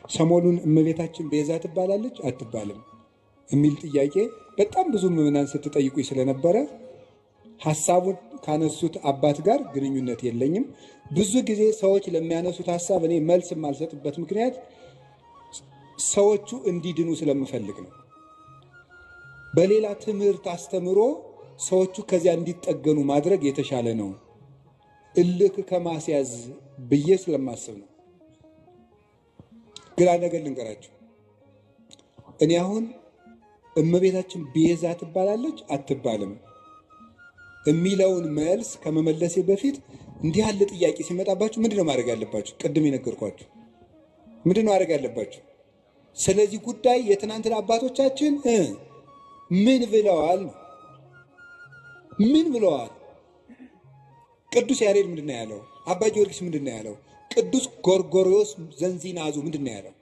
ሰሞኑን እመቤታችን ቤዛ ትባላለች አትባልም የሚል ጥያቄ በጣም ብዙ ምዕመናን ስትጠይቁኝ ስለነበረ ሐሳቡን ካነሱት አባት ጋር ግንኙነት የለኝም። ብዙ ጊዜ ሰዎች ለሚያነሱት ሐሳብ እኔ መልስ የማልሰጥበት ምክንያት ሰዎቹ እንዲድኑ ስለምፈልግ ነው። በሌላ ትምህርት አስተምሮ ሰዎቹ ከዚያ እንዲጠገኑ ማድረግ የተሻለ ነው፣ እልክ ከማስያዝ ብዬ ስለማስብ ነው። ግራ ነገር ልንገራችሁ። እኔ አሁን እመቤታችን ቤዛ ትባላለች አትባልም የሚለውን መልስ ከመመለሴ በፊት እንዲህ ያለ ጥያቄ ሲመጣባችሁ ምንድነው ማድረግ ያለባችሁ? ቅድም የነገርኳችሁ ምንድነው ማድረግ ያለባችሁ? ስለዚህ ጉዳይ የትናንትና አባቶቻችን ምን ብለዋል? ምን ብለዋል? ቅዱስ ያሬድ ምንድነው ያለው? አባ ጊዮርጊስ ምንድነው ያለው? ቅዱስ ጎርጎርዮስ ዘንዚናዙ ምንድነው ያለው?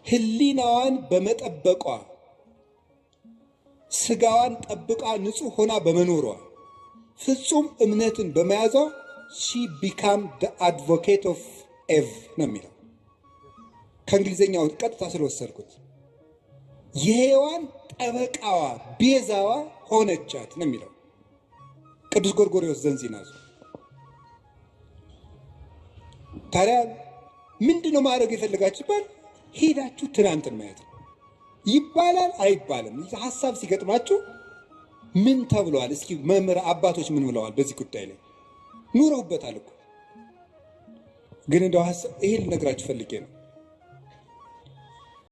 ሕሊናዋን በመጠበቋ ስጋዋን ጠብቃ ንጹሕ ሆና በመኖሯ ፍጹም እምነትን በመያዟ she became the advocate of Eve ነው የሚለው። ከእንግሊዝኛው ቀጥታ ስለወሰድኩት የሔዋን ጠበቃዋ ቤዛዋ ሆነቻት ነው የሚለው ቅዱስ ጎርጎርዮስ ዘንዚናዙ። ታዲያ ምንድነው ማድረግ የፈለጋችሁ ይባል? ሄዳችሁ ትናንትን ማየት ነው። ይባላል አይባልም ሐሳብ ሲገጥማችሁ ምን ተብሏል? እስኪ መምህር አባቶች ምን ብለዋል በዚህ ጉዳይ ላይ? ኑረውበታል እኮ። ግን እንደው ይሄን ልነግራችሁ ፈልጌ ነው።